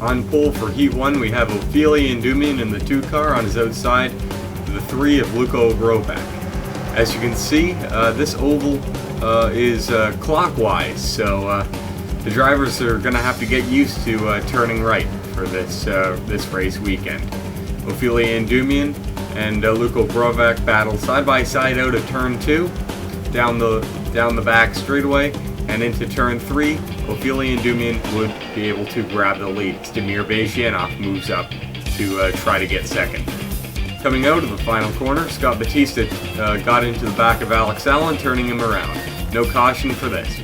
On pole for Heat 1, we have Ophelia Endymion in the 2 car. On his outside, the 3 of Luco Groback. As you can see, this oval is clockwise, so the drivers are going to have to get used to turning right for this race weekend. Ophelia Endymion and Luco Groback battle side by side out of turn 2, down the back straightaway, and into turn 3. Ophelia Endymion would be able to grab the lead. Stamir Bezhianov moves up to try to get second. Coming out of the final corner, Scott Battista got into the back of Alex Allen, turning him around. No caution for this.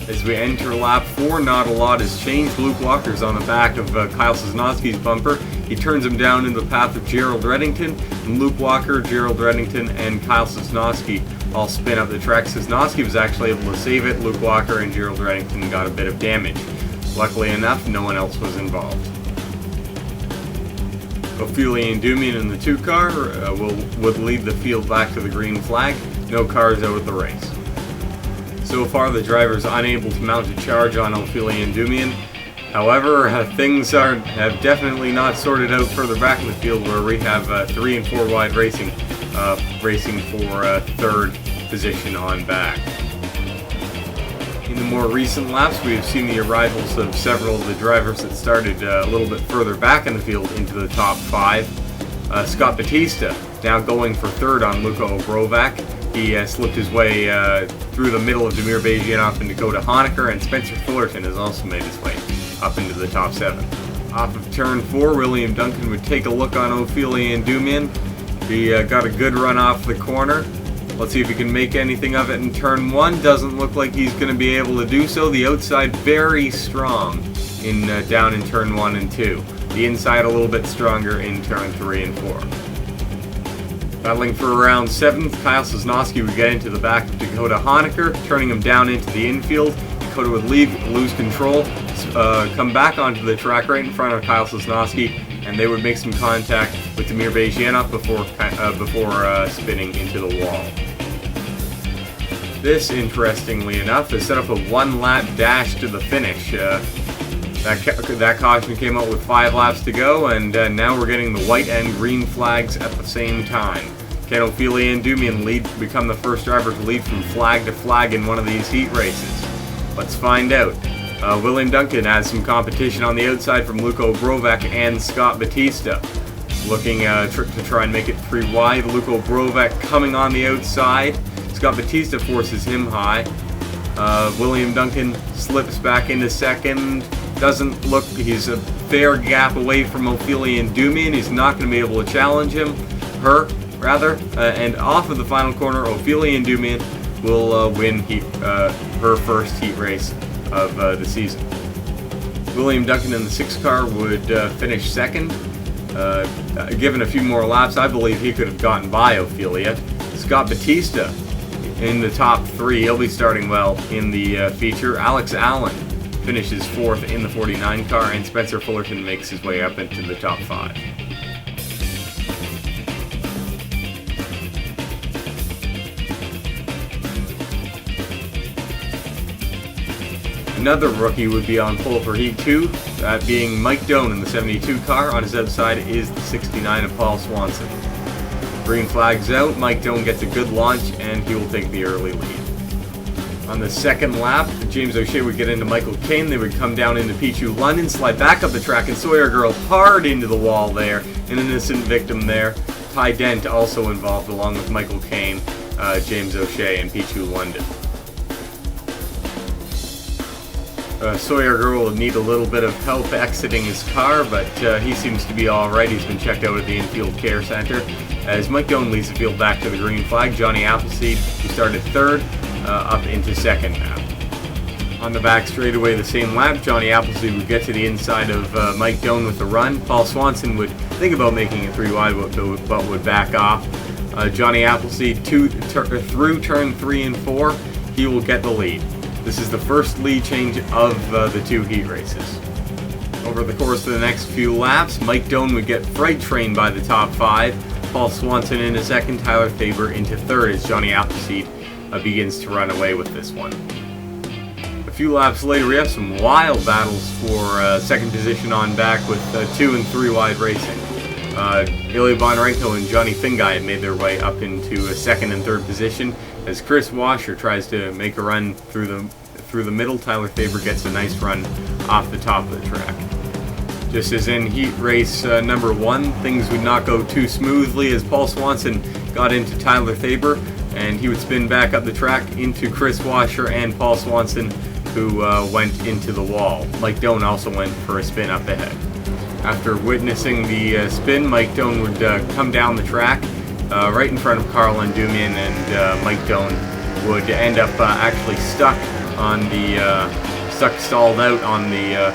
As we enter lap 4, not a lot has changed. Luke Walker's on the back of Kyle Sosnowski's bumper. He turns him down into the path of Gerald Reddington, and Luke Walker, Gerald Reddington, and Kyle Sosnowski all spin up the track. Sosnowski was actually able to save it. Luke Walker and Gerald Reddington got a bit of damage. Luckily enough, no one else was involved. Ophelia Endymion in the 2 car would lead the field back to the green flag. No cars out of the race. So far, the driver's unable to mount a charge on Ophelia Endymion. However, things have definitely not sorted out further back in the field, where we have 3 and 4 wide racing for third position on back. In the more recent laps, we have seen the arrivals of several of the drivers that started a little bit further back in the field into the top 5. Scott Battista now going for third on Luco Groback. He slipped his way through the middle of Stamir Bezhianov and Dakota Honecker, and Spencer Fullerton has also made his way up into the top 7. Off of turn 4, William Duncan would take a look on Ophelia Endymion. He got a good run off the corner. Let's see if he can make anything of it in turn 1. Doesn't look like he's going to be able to do so. The outside very strong down in turn 1 and 2. The inside a little bit stronger in turn 3 and 4. Battling for around 7th, Kyle Sosnowski would get into the back of Dakota Honecker, turning him down into the infield. Dakota would lose control, come back onto the track right in front of Kyle Sosnowski, and they would make some contact with Stamir Bezhianov before spinning into the wall. This, interestingly enough, is set up a 1-lap dash to the finish. That caution came out with 5 laps to go, and now we're getting the white and green flags at the same time. Can Ophelia Endymion become the first driver to lead from flag to flag in one of these heat races? Let's find out. William Duncan has some competition on the outside from Luco Groback and Scott Battista. Looking to try and make it 3 wide. Luco Groback coming on the outside. Scott Battista forces him high. William Duncan slips back into second. Doesn't look, he's a fair gap away from Ophelia Endymion. He's not going to be able to challenge and off of the final corner, Ophelia Endymion will win her first heat race of the season. William Duncan in the 6 car would finish second. Given a few more laps, I believe he could have gotten by Ophelia. Scott Battista in the top 3. He'll be starting well in the feature. Alex Allen finishes 4th in the 49 car, and Spencer Fullerton makes his way up into the top 5. Another rookie would be on pole for Heat 2, that being Mike Doan in the 72 car. On his outside is the 69 of Paul Swanson. Green flag's out, Mike Doan gets a good launch, and he will take the early lead. On the second lap, James O'Shea would get into Michael Caine. They would come down into Pichu London, slide back up the track, and Sawyer Girl hard into the wall there. An innocent victim there. Ty Dent also involved along with Michael Caine, James O'Shea, and Pichu London. Sawyer Girl will need a little bit of help exiting his car, but he seems to be alright. He's been checked out at the infield care center. As Mike Doan leads the field back to the green flag, Johnny Appleseed, who started 3rd, up into 2nd now. On the back straightaway, the same lap, Johnny Appleseed would get to the inside of Mike Doan with the run. Paul Swanson would think about making it 3 wide, but would back off. Johnny Appleseed through turn 3 and 4, he will get the lead. This is the first lead change of the 2 heat races. Over the course of the next few laps, Mike Doan would get freight trained by the top 5. Paul Swanson into 2nd, Tyler Faber into 3rd as Johnny Appleseed begins to run away with this one. A few laps later, we have some wild battles for second position on back with 2 and 3 wide racing. Ilya Bonarenko and Johnny Fingai made their way up into second and third position as Chris Washer tries to make a run through the middle. Tyler Faber gets a nice run off the top of the track. Just as in heat race number 1, things would not go too smoothly as Paul Swanson got into Tyler Faber, and he would spin back up the track into Chris Washer and Paul Swanson, who went into the wall. Mike Doan also went for a spin up ahead. After witnessing the spin, Mike Doan would come down the track right in front of Carl Endumian, and Mike Doan would end up actually stalled out on the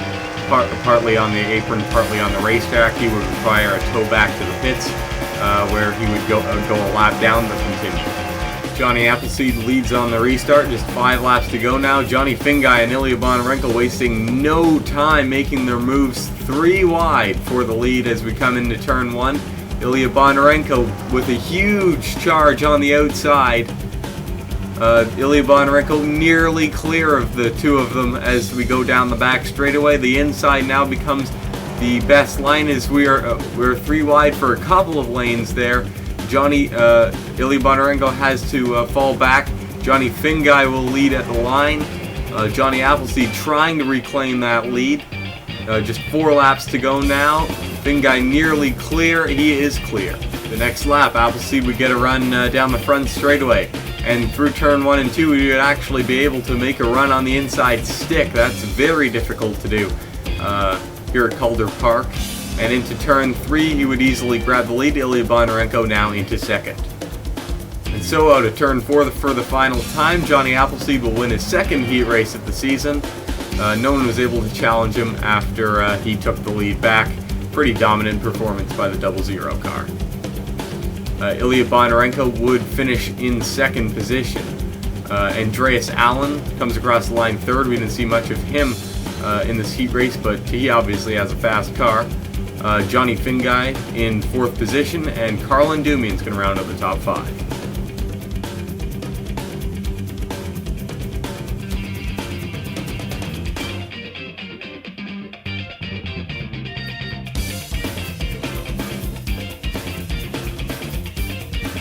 partly on the apron, partly on the racetrack. He would require a tow back to the pits, where he would go a lap down but continue. Johnny Appleseed leads on the restart, just 5 laps to go now. Johnny Fingai and Ilya Bonarenko wasting no time, making their moves 3 wide for the lead as we come into turn 1. Ilya Bonarenko with a huge charge on the outside. Ilya Bonarenko nearly clear of the 2 of them as we go down the back straightaway. The inside now becomes the best line as we're 3 wide for a couple of lanes there. Ilya Bonarenko has to fall back. Johnny Fingai will lead at the line. Johnny Appleseed trying to reclaim that lead. Just 4 laps to go now. Fingai nearly clear. He is clear. The next lap, Appleseed would get a run down the front straightaway. And through turn 1 and 2, we would actually be able to make a run on the inside stick. That's very difficult to do here at Calder Park. And into turn 3, he would easily grab the lead. Ilya Bonarenko now into second. And so out of turn 4 for the final time, Johnny Appleseed will win his second heat race of the season. No one was able to challenge him after he took the lead back. Pretty dominant performance by the 00 car. Ilya Bonarenko would finish in second position. Andreas Allen comes across the line third. We didn't see much of him in this heat race, but he obviously has a fast car. Johnny Fingai in fourth position, and Carl Endumian's going to round up the top 5.